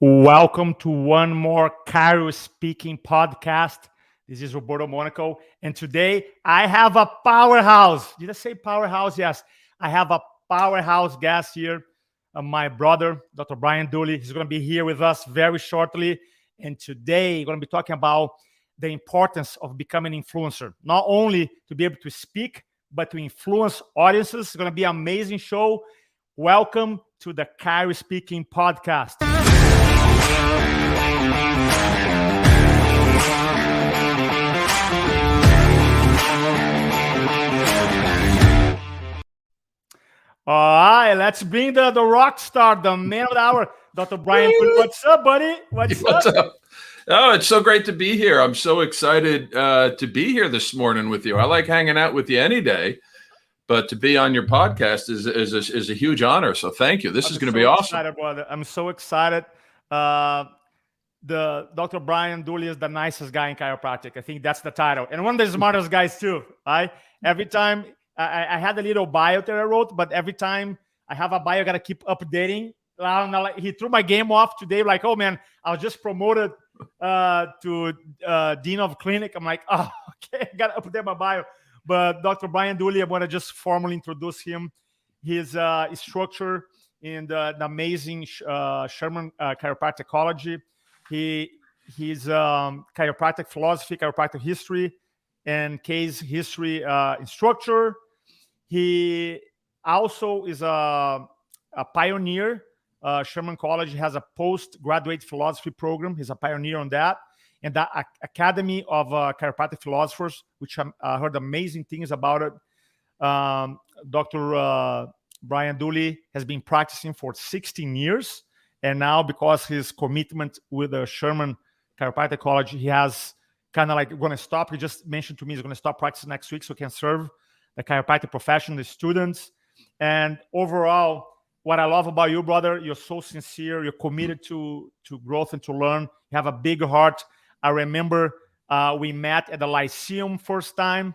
Welcome to one more Chiro Speaking Podcast. This is Roberto Monaco, and today I have a powerhouse. Did I say powerhouse? Yes. I have a powerhouse guest here, my brother, Dr. Brian Dooley. He's going to be here with us very shortly, and today we're going to be talking about the importance of becoming an influencer, not only to be able to speak, but to influence audiences. It's going to be an amazing show. Welcome to the Chiro Speaking Podcast. All right, let's bring the rock star, the man of the hour, Dr. Brian. What's up, buddy? What's up? Oh, it's so great to be here. I'm so excited to be here this morning with you. I like hanging out with you any day, but to be on your podcast is a huge honor. So thank you. This is going to be awesome. Excited, brother. I'm so excited. The Dr. Brian Dooley is the nicest guy in chiropractic. I think that's the title. And one of the smartest guys too, right? Every time I had a little bio that I wrote, but every time I have a bio, I got to keep updating. He threw my game off today. Like, oh man, I was just promoted to Dean of Clinic. I'm like, oh, okay, I got to update my bio. But Dr. Brian Dooley, I want to just formally introduce him. His instructor in the amazing Sherman Chiropractic College. He's chiropractic philosophy, chiropractic history, and case history instructor. He also is a pioneer. Sherman College has a postgraduate philosophy program. He's a pioneer on that. And the Academy of Chiropractic Philosophers, which I heard amazing things about it. Dr. Brian Dooley has been practicing for 16 years. And now, because his commitment with the Sherman Chiropractic College, he has kind of like going to stop. He just mentioned to me he's going to stop practicing next week so he can serve the chiropractic profession, the students. And overall, what I love about you, brother, you're so sincere. You're committed to growth and to learn. You have a big heart. I remember we met at the Lyceum first time,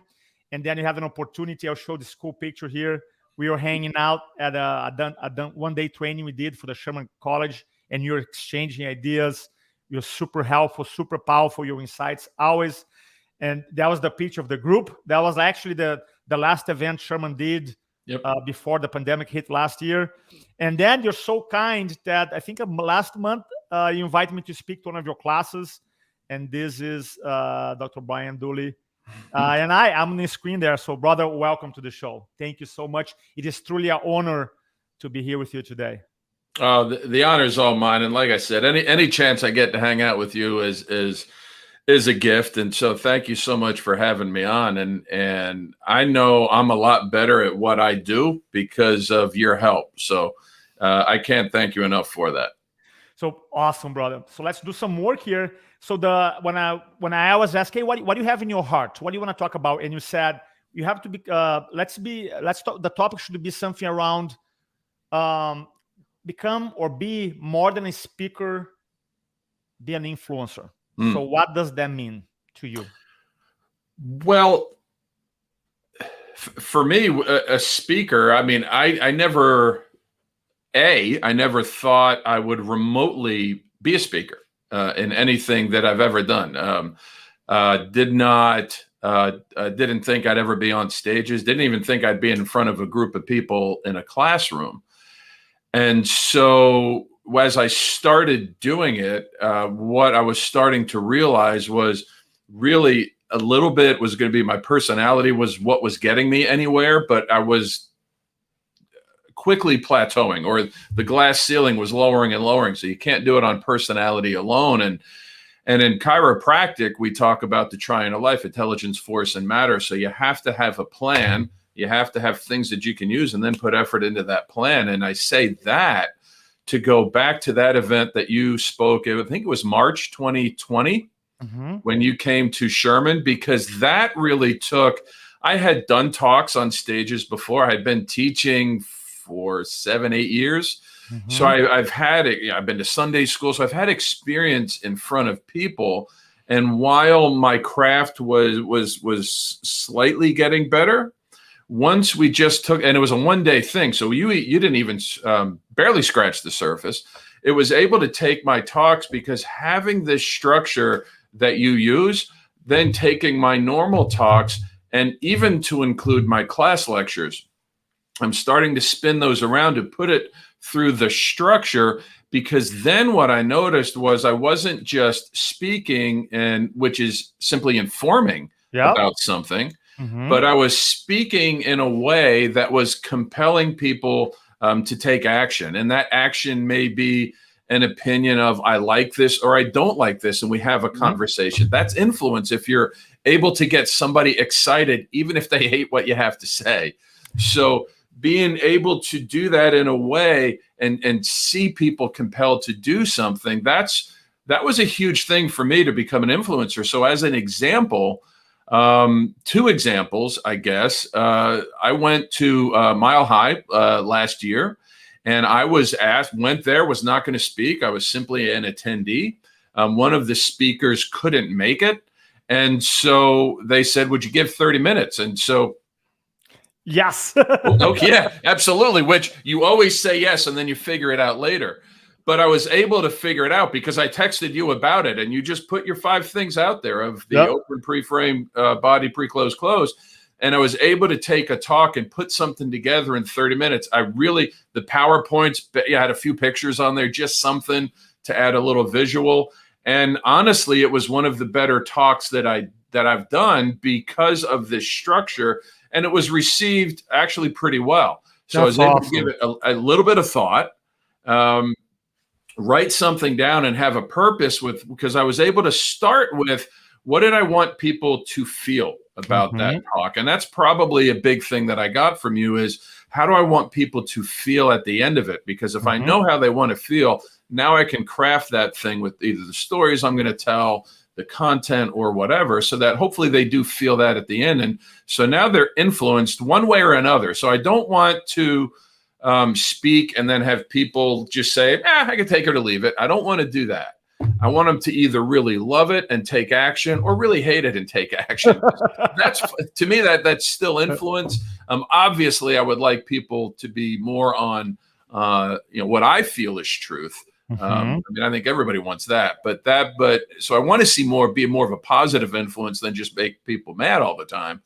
and then you have an opportunity. I'll show this cool picture here. We were hanging out at a one-day training we did for the Sherman College, and you're exchanging ideas. You're super helpful, super powerful, your insights always. And that was the picture of the group. That was actually the last event Sherman did before the pandemic hit last year. And then you're so kind that I think last month you invited me to speak to one of your classes. And this is Dr. Brian Dooley. And I'm on the screen there. So, brother, welcome to the show. Thank you so much. It is truly an honor to be here with you today. The honor is all mine. And like I said, any chance I get to hang out with you is a gift. And so thank you so much for having me on. And I know I'm a lot better at what I do because of your help. So I can't thank you enough for that. So awesome, brother. So let's do some work here. So when I was asking, what do you have in your heart? What do you want to talk about? And you said you have to be. Let's talk. The topic should be something around become or be more than a speaker, be an influencer. So what does that mean to you? Well, for me, a speaker. I mean, I never thought I would remotely be a speaker. In anything that I've ever done. Didn't think I'd ever be on stages, didn't even think I'd be in front of a group of people in a classroom. And so as I started doing it, what I was starting to realize was really a little bit was going to be my personality was what was getting me anywhere, but I was quickly plateauing, or the glass ceiling was lowering and lowering. So you can't do it on personality alone. And in chiropractic, we talk about the triune life, intelligence, force, and matter. So you have to have a plan. You have to have things that you can use and then put effort into that plan. And I say that to go back to that event that you spoke of, I think it was March 2020, when you came to Sherman, because that really took, I had done talks on stages before. I had been teaching for 7-8 years. So I've been to Sunday school. So I've had experience in front of people. And while my craft was slightly getting better, once we just took, and it was a one-day thing. So you didn't even barely scratch the surface. it was able to take my talks, because having this structure that you use, then taking my normal talks and even to include my class lectures, I'm starting to spin those around to put it through the structure, because then what I noticed was I wasn't just speaking, and which is simply informing about something, but I was speaking in a way that was compelling people to take action. And that action may be an opinion of, I like this or I don't like this, and we have a conversation. That's influence if you're able to get somebody excited, even if they hate what you have to say. So being able to do that in a way and see people compelled to do something, that was a huge thing for me to become an influencer. So as an example, 2 examples, I guess, I went to Mile High last year, and I was went there, was not going to speak. I was simply an attendee. One of the speakers couldn't make it. And so they said, would you give 30 minutes? And so yes. Okay, yeah, absolutely. Which you always say yes, and then you figure it out later. But I was able to figure it out because I texted you about it, and you just put your 5 things out there of the open, pre-frame, body, pre-close, close. And I was able to take a talk and put something together in 30 minutes. The PowerPoints, I had a few pictures on there, just something to add a little visual. And honestly, it was one of the better talks that I've done because of this structure. And it was received actually pretty well. So I was able to give it a little bit of thought, write something down and have a purpose because I was able to start with, what did I want people to feel about that talk? And that's probably a big thing that I got from you is, how do I want people to feel at the end of it? Because if I know how they want to feel, now I can craft that thing with either the stories I'm going to tell, the content, or whatever, so that hopefully they do feel that at the end. And so now they're influenced one way or another. So I don't want to speak and then have people just say, I can take it or leave it. I don't want to do that. I want them to either really love it and take action, or really hate it and take action. That's, to me, that's still influence. Obviously, I would like people to be more on what I feel is truth. I think everybody wants that, but so I want to see be more of a positive influence than just make people mad all the time.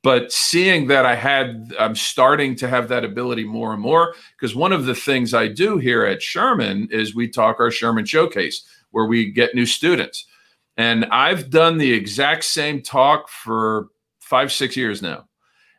But seeing that I'm starting to have that ability more and more, because one of the things I do here at Sherman is we talk our Sherman Showcase, where we get new students. And I've done the exact same talk for 5-6 years now.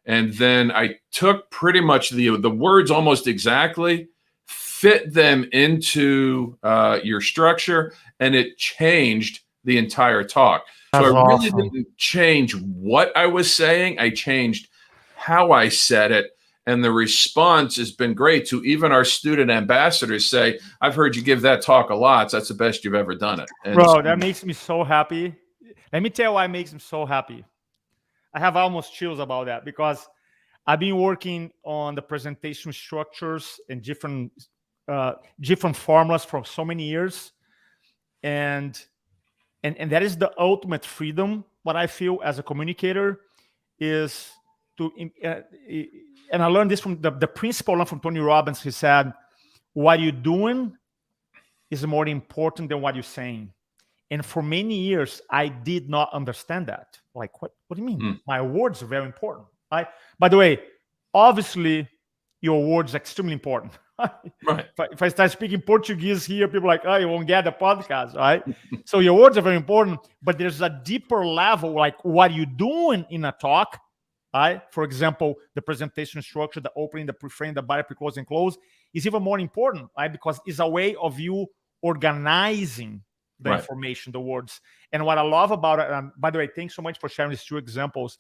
And then I took pretty much the words almost exactly, fit them into your structure, and it changed the entire talk. So I really didn't change what I was saying. I changed how I said it. And the response has been great to even our student ambassadors say, I've heard you give that talk a lot. So that's the best you've ever done it. And bro, that makes me so happy. Let me tell you why it makes me so happy. I have almost chills about that, because I've been working on the presentation structures and different formulas for so many years. And that is the ultimate freedom. What I feel as a communicator is to, and I learned this from the principle from Tony Robbins. He said, what you're doing is more important than what you're saying. And for many years, I did not understand that. Like, what do you mean? My words are very important. By the way, obviously, your words are extremely important. Right. If I start speaking Portuguese here, people are like, you won't get the podcast, right? So your words are very important, but there's a deeper level, like what you're doing in a talk, right? For example, the presentation structure, the opening, the pre-frame, the body, pre-close, and close is even more important, right? Because it's a way of you organizing the information, the words. And what I love about it, by the way, thanks so much for sharing these 2 examples.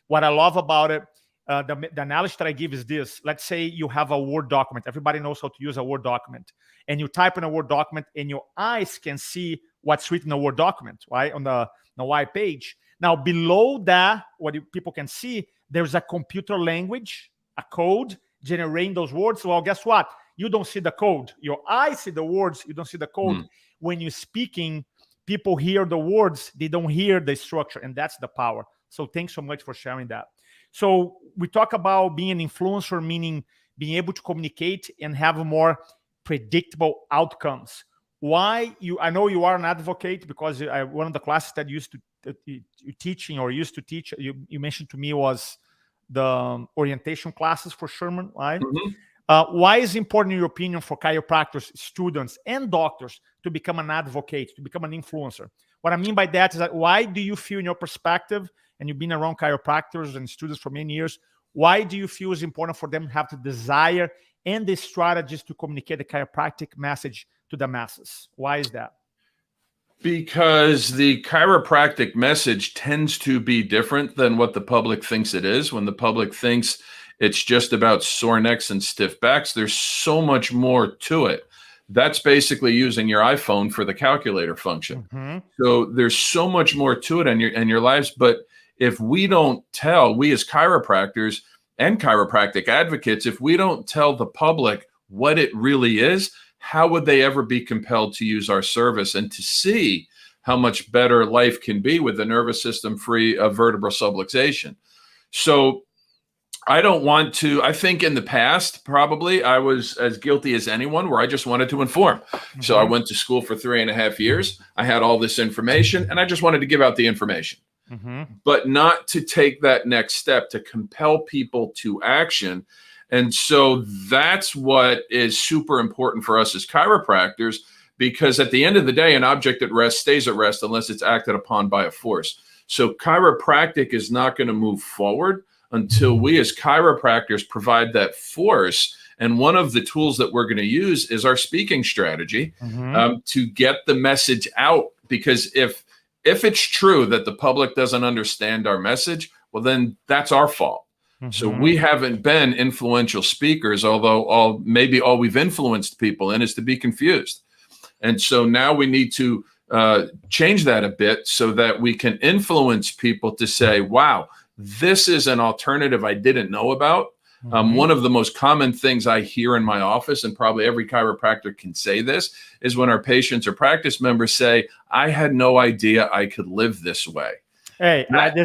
What I love about it, the analogy that I give is this. Let's say you have a Word document. Everybody knows how to use a Word document. And you type in a Word document, and your eyes can see what's written in a Word document, right? On the white page. Now, below that, what people can see, there's a computer language, a code, generating those words. Well, guess what? You don't see the code. Your eyes see the words. You don't see the code. When you're speaking, people hear the words. They don't hear the structure. And that's the power. So thanks so much for sharing that. So we talk about being an influencer, meaning being able to communicate and have a more predictable outcomes. I know you are an advocate, because one of the classes that you used to teach, you mentioned to me, was the orientation classes for Sherman, right? Mm-hmm. Why is it important, in your opinion, for chiropractors, students, and doctors to become an advocate, to become an influencer? What I mean by that is that, why do you feel, in your perspective, and you've been around chiropractors and students for many years, why do you feel it's important for them to have the desire and the strategies to communicate the chiropractic message to the masses? Why is that? Because the chiropractic message tends to be different than what the public thinks it is. When the public thinks it's just about sore necks and stiff backs, there's so much more to it. That's basically using your iPhone for the calculator function. Mm-hmm. So there's so much more to it in your lives. But if we don't tell, we as chiropractors and chiropractic advocates, if we don't tell the public what it really is, how would they ever be compelled to use our service and to see how much better life can be with the nervous system free of vertebral subluxation? So I don't want to, I think in the past, probably I was as guilty as anyone, where I just wanted to inform. Mm-hmm. So I went to school for 3.5 years. I had all this information and I just wanted to give out the information, mm-hmm. but not to take that next step to compel people to action. And so that's what is super important for us as chiropractors, because at the end of the day, an object at rest stays at rest unless it's acted upon by a force. So chiropractic is not going to move forward until we as chiropractors provide that force. And one of the tools that we're going to use is our speaking strategy, mm-hmm. To get the message out. Because if it's true that the public doesn't understand our message, well, then that's our fault. Mm-hmm. So we haven't been influential speakers, although all we've influenced people in is to be confused. And so now we need to change that a bit so that we can influence people to say, wow, this is an alternative I didn't know about. Mm-hmm. One of the most common things I hear in my office, and probably every chiropractor can say this, is when our patients or practice members say, I had no idea I could live this way. Hey, that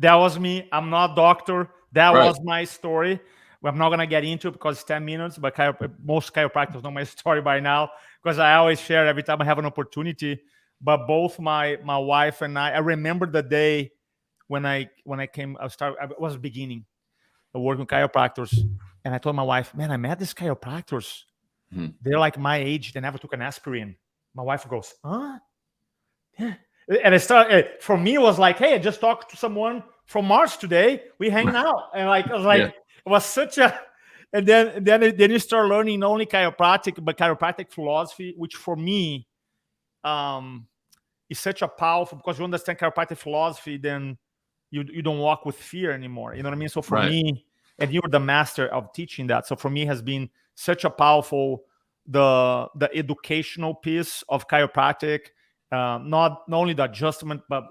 was me. I'm not a doctor. That right. was my story. I'm not going to get into it because it's 10 minutes, but most chiropractors know my story by now, because I always share every time I have an opportunity. But both my wife and I remember the day when I was beginning working with chiropractors, and I told my wife, man, I met these chiropractors. Mm-hmm. They're like my age. They never took an aspirin. My wife goes, huh? Yeah. And it started, for me, it was like, hey, I just talked to someone from Mars today. We hang out. And I was like, yeah. It was such a, and then you start learning not only chiropractic, but chiropractic philosophy, which for me is such a powerful, because you understand chiropractic philosophy, then you don't walk with fear anymore. You know what I mean? So for right. me, and you're the master of teaching that. So for me, it has been such a powerful, the educational piece of chiropractic. Not only the adjustment, but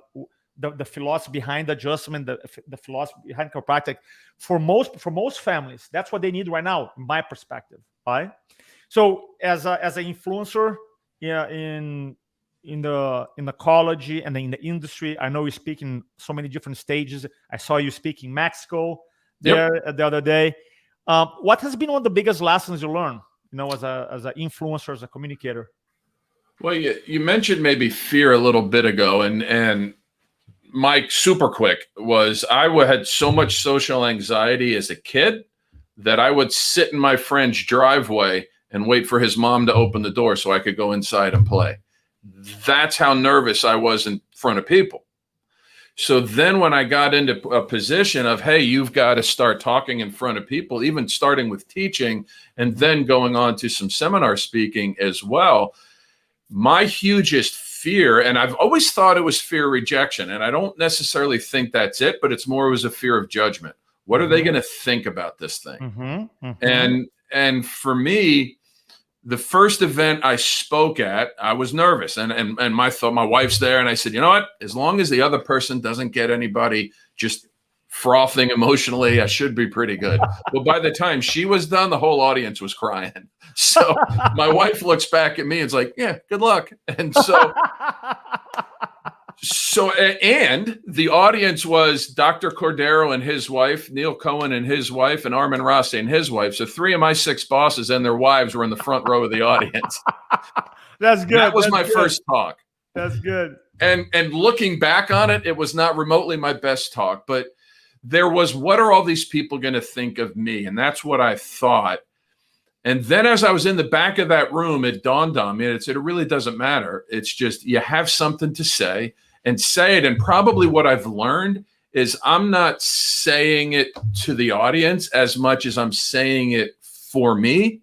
the philosophy behind the adjustment, the philosophy behind chiropractic. For most families, that's what they need right now, in my perspective. Right. So as an influencer, yeah, in the college and in the industry, I know you speak in so many different stages. I saw you speak in Mexico there the other day. What has been one of the biggest lessons you learned, as an influencer, as a communicator? Well, you mentioned maybe fear a little bit ago, and my super quick was I had so much social anxiety as a kid that I would sit in my friend's driveway and wait for his mom to open the door so I could go inside and play. That's how nervous I was in front of people. So then when I got into a position of, hey, you've got to start talking in front of people, even starting with teaching and then going on to some seminar speaking as well, my hugest fear, and I've always thought it was fear of rejection, and I don't necessarily think that's it, but it's more it was a fear of judgment. What are they going to think about this thing? Mm-hmm, mm-hmm. And for me, the first event I spoke at, I was nervous, and my wife's there, and I said, you know what? As long as the other person doesn't get anybody just frothing emotionally, I should be pretty good. Well, by the time she was done, the whole audience was crying. So my wife looks back at me and is like, yeah, good luck. And so So, and the audience was Dr. Cordero and his wife, Neil Cohen and his wife, and Armin Rossi and his wife. So 3 of my 6 bosses and their wives were in the front row of the audience. That's good. That was That's my good. first talk. That's good. And looking back on it, it was not remotely my best talk, but there was, what are all these people going to think of me? And that's what I thought. And then as I was in the back of that room, it dawned on me, it really doesn't matter. It's just, you have something to say and say it. And probably what I've learned is I'm not saying it to the audience as much as I'm saying it for me.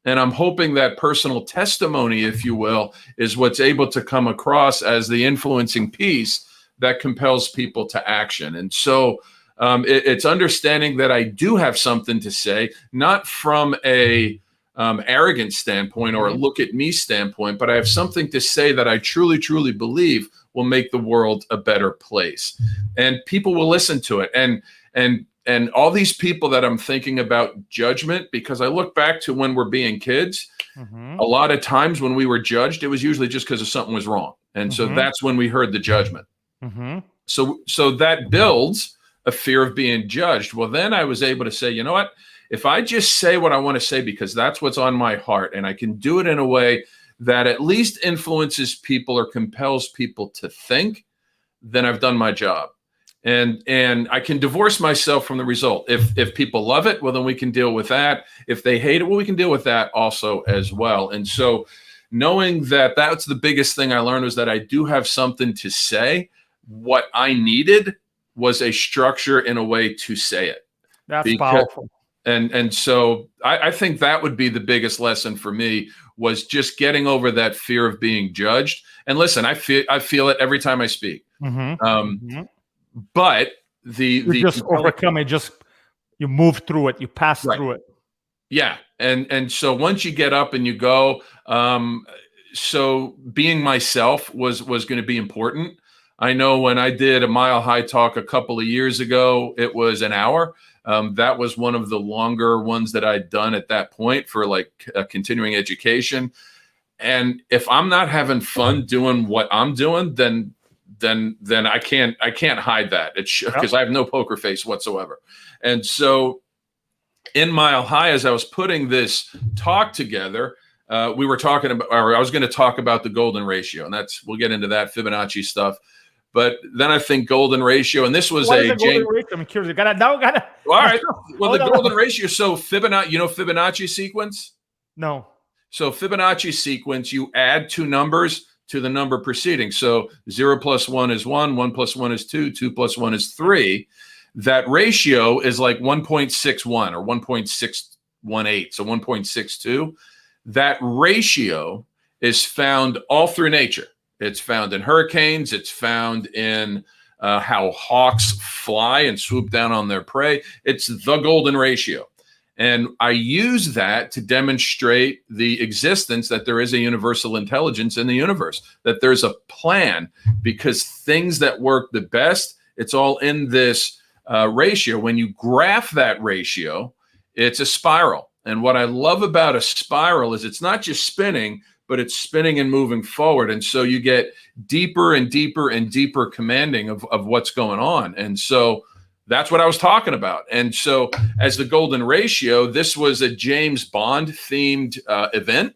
And I'm hoping that personal testimony, if you will, is what's able to come across as the influencing piece that compels people to action. And so it's understanding that I do have something to say, not from a arrogant standpoint or a look at me standpoint, but I have something to say that I truly, truly believe will make the world a better place. And people will listen to it. And all these people that I'm thinking about judgment, because I look back to when we're being kids, a lot of times when we were judged, it was usually just because of something was wrong. And so that's when we heard the judgment. So that builds a fear of being judged. Well, then I was able to say, you know what, if I just say what I want to say, because that's what's on my heart, and I can do it in a way that at least influences people or compels people to think, then I've done my job. And I can divorce myself from the result. If people love it, well, then we can deal with that. If they hate it, well, we can deal with that also as well. And so knowing that that's the biggest thing I learned was that I do have something to say. What I needed was a structure in a way to say it. That's powerful. And so I think that would be the biggest lesson for me, was just getting over that fear of being judged. And listen, I feel it every time I speak. But you just overcome it. You move through it. You pass through it. Yeah. And so once you get up and you go, so being myself was going to be important. I know when I did a Mile High talk a couple of years ago, it was an hour. That was one of the longer ones that I'd done at that point for like a continuing education. And if I'm not having fun doing what I'm doing, then I can't hide that. It's because I have no poker face whatsoever. And so in Mile High, as I was putting this talk together, we were talking about, or I was going to talk about the golden ratio, and we'll get into that Fibonacci stuff. But then I think golden ratio, and this was golden ratio? I'm curious. All right. Well, the golden ratio. So Fibonacci, Fibonacci sequence? No. So Fibonacci sequence, you add 2 numbers to the number preceding. So 0 plus 1 is 1, 1 plus 1 is 2, 2 plus 1 is 3. That ratio is like 1.61 or 1.618, so 1.62. That ratio is found all through nature. It's found in hurricanes. It's found in how hawks fly and swoop down on their prey. It's the golden ratio. And I use that to demonstrate the existence that there is a universal intelligence in the universe, that there's a plan, because things that work the best, it's all in this ratio. When you graph that ratio, it's a spiral. And what I love about a spiral is it's not just spinning, but it's spinning and moving forward. And so you get deeper and deeper and deeper commanding of what's going on. And so that's what I was talking about. And so as the golden ratio, this was a James Bond themed event.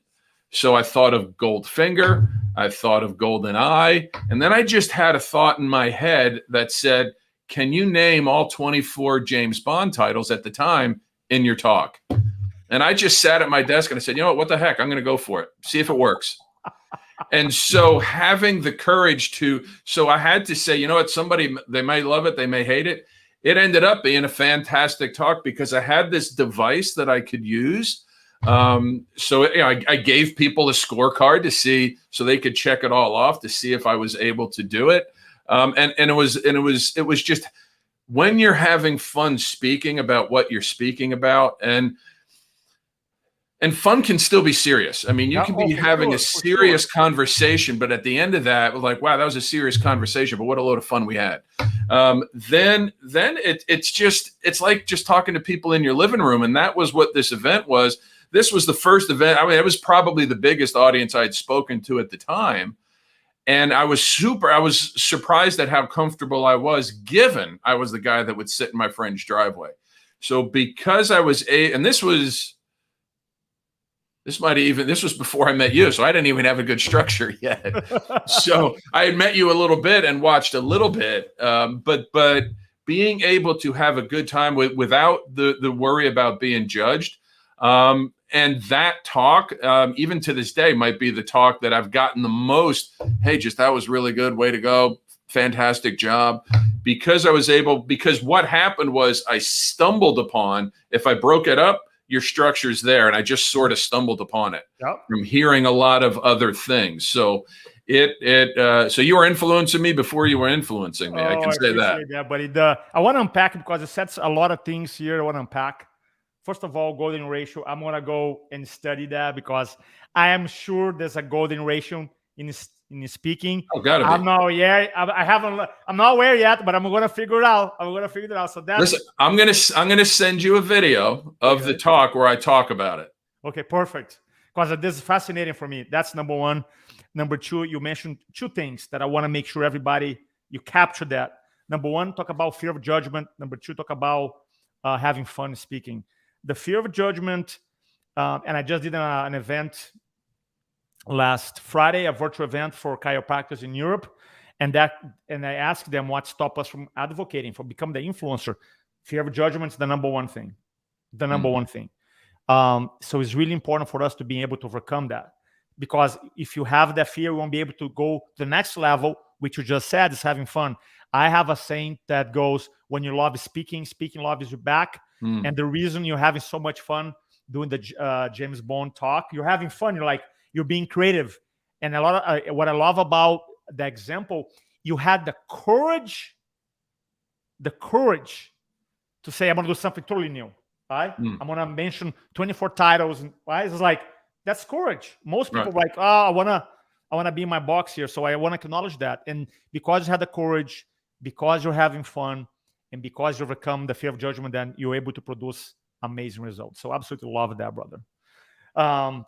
So I thought of Goldfinger, I thought of Golden Eye, and then I just had a thought in my head that said, can you name all 24 James Bond titles at the time in your talk? And I just sat at my desk and I said, you know what the heck, I'm going to go for it. See if it works. And so having the courage so I had to say, you know what, somebody, they may love it, they may hate it. It ended up being a fantastic talk because I had this device that I could use. I gave people a scorecard to see, so they could check it all off to see if I was able to do it. And it was just, when you're having fun speaking about what you're speaking about, and fun can still be serious. I mean, you can be having a serious conversation, but at the end of that, like, wow, that was a serious conversation, but what a load of fun we had. Then it's like just talking to people in your living room. And that was what this event was. This was the first event. I mean, it was probably the biggest audience I'd spoken to at the time. And I was surprised at how comfortable I was, given I was the guy that would sit in my friend's driveway. So because I was and this was before I met you, so I didn't even have a good structure yet. So I had met you a little bit and watched a little bit, but being able to have a good time without the worry about being judged, and that talk, even to this day, might be the talk that I've gotten the most. Hey, that was really good. Way to go. Fantastic job. Because what happened was I stumbled upon, if I broke it up, your structure's there. And I just sort of stumbled upon it from hearing a lot of other things. So so you were influencing me before you were influencing me. I can say that. But I want to unpack it because it sets a lot of things here I want to unpack. First of all, golden ratio. I'm going to go and study that because I am sure there's a golden ratio in speaking. Oh, gotta be. I'm not aware yet, but I'm going to figure it out. So listen, I'm going to send you a video of the talk where I talk about it. Okay, perfect. Because this is fascinating for me. That's number one. Number two, you mentioned two things that I want to make sure you capture that. Number one, talk about fear of judgment. Number two, talk about having fun speaking. The fear of judgment, and I just did an event last Friday, a virtual event for chiropractors in Europe, and I asked them what stopped us from advocating, for becoming the influencer. Fear of judgment is the number one thing. So it's really important for us to be able to overcome that, because if you have that fear, you won't be able to go to the next level, which you just said is having fun. I have a saying that goes, when you love speaking, speaking loves you back. And the reason you're having so much fun doing the James Bond talk, you're having fun. You're being creative. And a lot of what I love about the example, you had the courage to say, I'm going to do something totally new. Right? I'm going to mention 24 titles. Right? It's like, that's courage. Most people are like, I want to be in my box here. So I want to acknowledge that. And because you had the courage, because you're having fun, and because you overcome the fear of judgment, then you're able to produce amazing results. So absolutely love that, brother.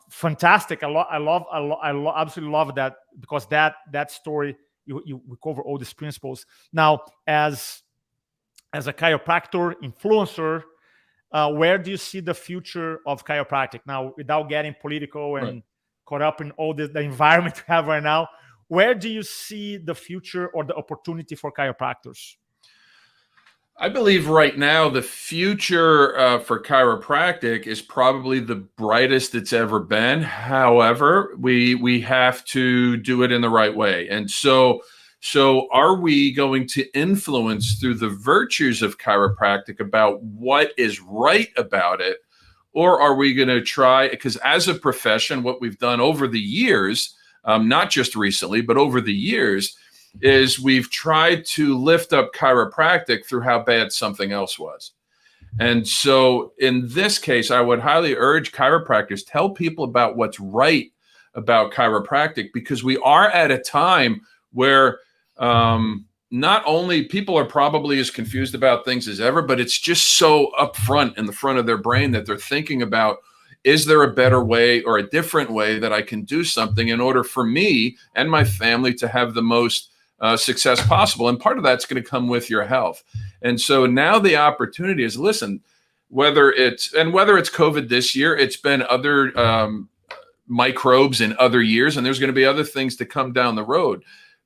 Fantastic. I absolutely love that, because that story, we cover all these principles. Now, as a chiropractor, influencer, where do you see the future of chiropractic? Now, without getting political and caught up in all the environment we have right now, where do you see the future or the opportunity for chiropractors? I believe right now the future for chiropractic is probably the brightest it's ever been. However, we have to do it in the right way. And so are we going to influence through the virtues of chiropractic about what is right about it? Or are we going to try, because as a profession, what we've done over the years, not just recently, but over the years, is we've tried to lift up chiropractic through how bad something else was. And so in this case, I would highly urge chiropractors, tell people about what's right about chiropractic, because we are at a time where not only people are probably as confused about things as ever, but it's just so upfront in the front of their brain that they're thinking about, is there a better way or a different way that I can do something in order for me and my family to have the most success possible? And part of that's going to come with your health. And so now the opportunity is, listen, whether it's COVID this year, it's been other microbes in other years, and there's going to be other things to come down the road.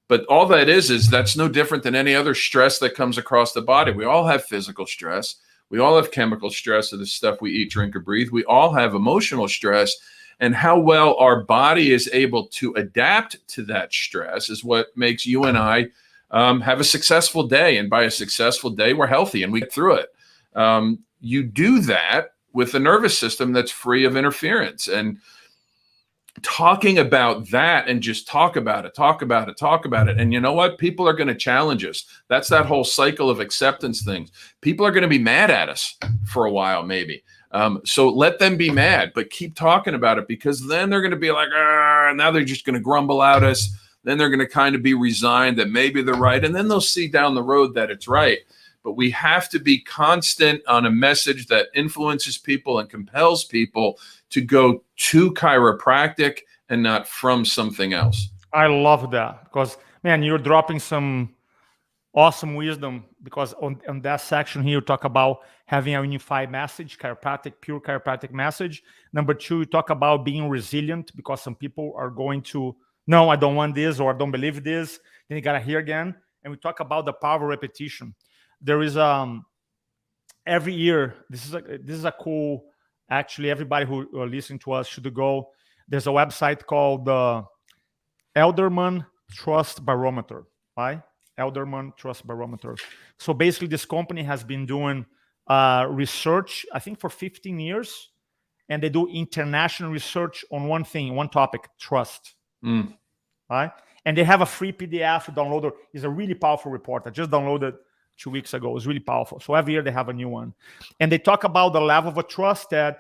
But all that is that's no different than any other stress that comes across the body. We all have physical stress. We all have chemical stress of the stuff we eat, drink, or breathe. We all have emotional stress. And how well our body is able to adapt to that stress is what makes you and I have a successful day. And by a successful day, we're healthy and we get through it. You do that with a nervous system that's free of interference. And talking about that, and just talk about it. And you know what? People are going to challenge us. That's that whole cycle of acceptance things. People are going to be mad at us for a while, maybe. So let them be mad, but keep talking about it, because then they're going to be like, now they're just going to grumble at us. Then they're going to kind of be resigned that maybe they're right. And then they'll see down the road that it's right. But we have to be constant on a message that influences people and compels people to go to chiropractic and not from something else. I love that because, man, you're dropping some awesome wisdom because on that section here, you talk about having a unified message, pure chiropractic message. Number two, you talk about being resilient because some people are going to, no, I don't want this or I don't believe this. Then you got to hear again. And we talk about the power of repetition. There is every year, this is a cool, actually, everybody who are listening to us should go. There's a website called the Elderman Trust Barometer, right? Elderman Trust Barometer. So basically, this company has been doing research, I think, for 15 years, and they do international research on one thing, one topic: trust. Right? And they have a free PDF downloader. It's a really powerful report. I just downloaded 2 weeks ago. It's really powerful. So every year they have a new one, and they talk about the level of a trust that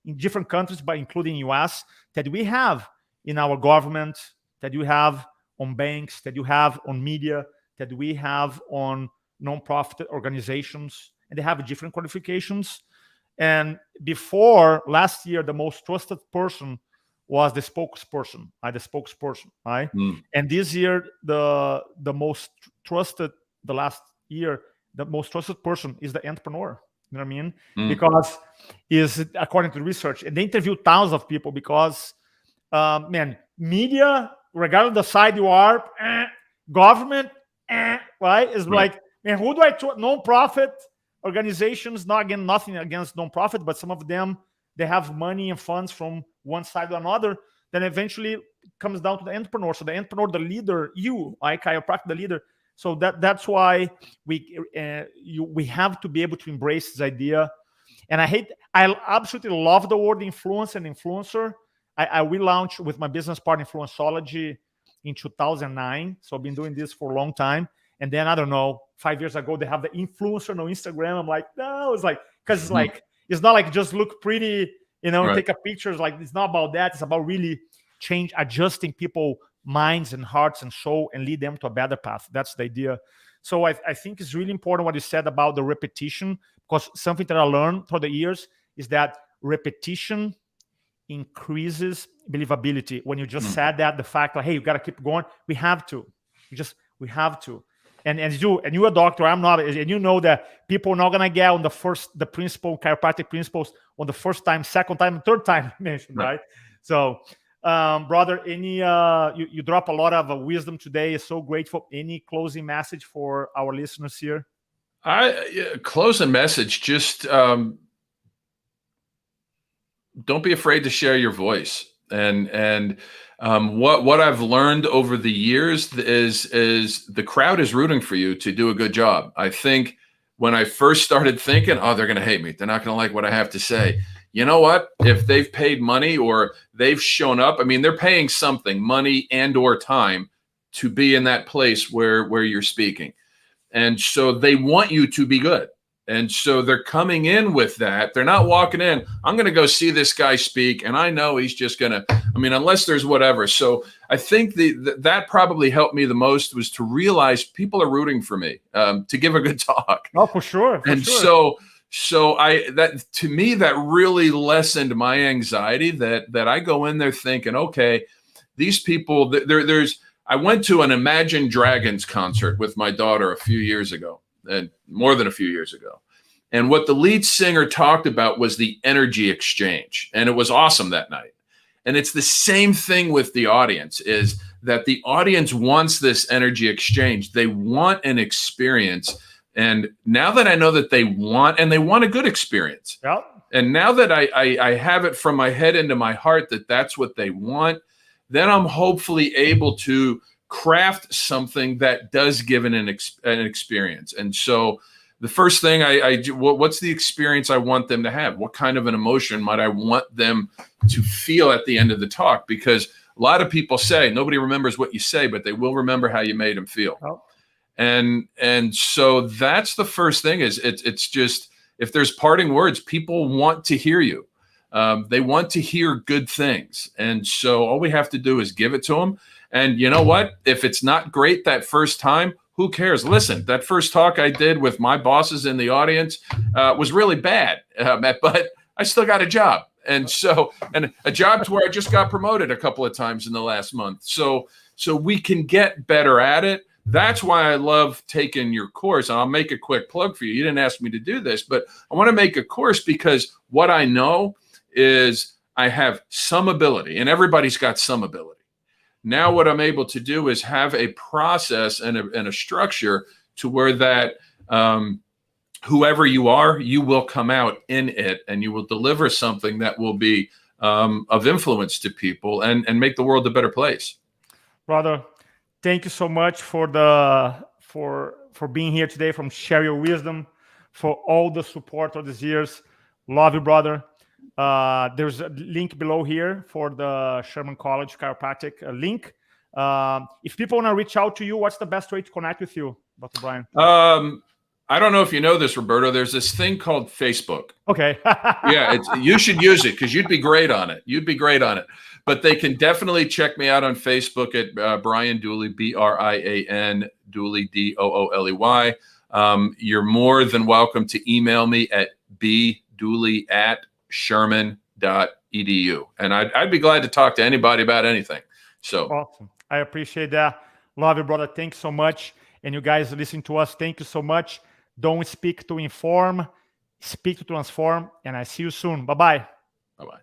in different countries, but including US, that we have in our government, that you have on banks, that you have on media, that we have on nonprofit organizations, and they have different qualifications. And before last year, the most trusted person was the spokesperson, right? And this year, the most trusted, the last year, the most trusted person is the entrepreneur. You know what I mean? Because is according to research, and they interview thousands of people because, man, media, regardless of the side you are, government, right? Is like, man, who do I trust? Non-profit organizations, nothing against non-profit, but some of them, they have money and funds from one side to another. Then eventually it comes down to the entrepreneur. So the entrepreneur, the leader, chiropractic, the leader. So that's why we have to be able to embrace this idea. And I absolutely love the word influence and influencer. I relaunched with my business partner Influencology in 2009. So I've been doing this for a long time. And then, I don't know, 5 years ago, they have the influencer on Instagram. I'm like, no, it's like, because it's like, it's not like just look pretty, take a picture. It's like, it's not about that. It's about really adjusting people minds and hearts and soul and lead them to a better path. That's the idea. So I think it's really important what you said about the repetition, because something that I learned through the years is that repetition increases believability. When you just said that, the fact like, hey, you got to keep going. We have to. We have to. And you're a doctor, I'm not, and you know that people are not gonna get on the chiropractic principles on the first time, second time, third time mentioned, right? So, brother, you drop a lot of wisdom today. It's so grateful. Any closing message for our listeners here? Closing message, just don't be afraid to share your voice. And what I've learned over the years is the crowd is rooting for you to do a good job. I think when I first started thinking, oh, they're going to hate me, they're not going to like what I have to say. You know what? If they've paid money or they've shown up, I mean, they're paying something, money and or time, to be in that place where you're speaking. And so they want you to be good. And so they're coming in with that. They're not walking in, I'm going to go see this guy speak, and I know he's just going to, unless there's whatever. So I think that probably helped me the most, was to realize people are rooting for me to give a good talk. Oh, for sure. So that, to me, that really lessened my anxiety, that I go in there thinking, okay, these people, I went to an Imagine Dragons concert with my daughter a few years ago. And more than a few years ago. And what the lead singer talked about was the energy exchange. And it was awesome that night. And it's the same thing with the audience, is that the audience wants this energy exchange. They want an experience. And now that I know that they want a good experience. Yep. And now that I have it from my head into my heart that that's what they want, then I'm hopefully able to craft something that does give an experience. And so the first thing what's the experience I want them to have? What kind of an emotion might I want them to feel at the end of the talk? Because a lot of people say nobody remembers what you say, but they will remember how you made them feel. Oh. And so that's the first thing, is it's just, if there's parting words, people want to hear you. They want to hear good things. And so all we have to do is give it to them. And you know what? If it's not great that first time, who cares? Listen, that first talk I did with my bosses in the audience was really bad, but I still got a job. And a job to where I just got promoted a couple of times in the last month. So So we can get better at it. That's why I love taking your course. And I'll make a quick plug for you. You didn't ask me to do this, but I want to make a course because what I know is I have some ability, and everybody's got some ability. Now what I'm able to do is have a process and a structure to where that whoever you are, you will come out in it, and you will deliver something that will be of influence to people and make the world a better place. Brother, thank you so much for being here today, from share your wisdom, for all the support all these years. Love you, brother. There's a link below here for the Sherman College Chiropractic link. If people want to reach out to you, what's the best way to connect with you, Dr. Brian? I don't know if you know this, Roberto. There's this thing called Facebook. Okay. Yeah, you should use it because you'd be great on it. You'd be great on it. But they can definitely check me out on Facebook at Brian Dooley, Brian Dooley, Dooley. You're more than welcome to email me at bdooley@sherman.edu. And I'd be glad to talk to anybody about anything. So awesome. I appreciate that. Love you, brother. Thanks so much. And you guys listening to us, thank you so much. Don't speak to inform, speak to transform. And I see you soon. Bye-bye. Bye-bye.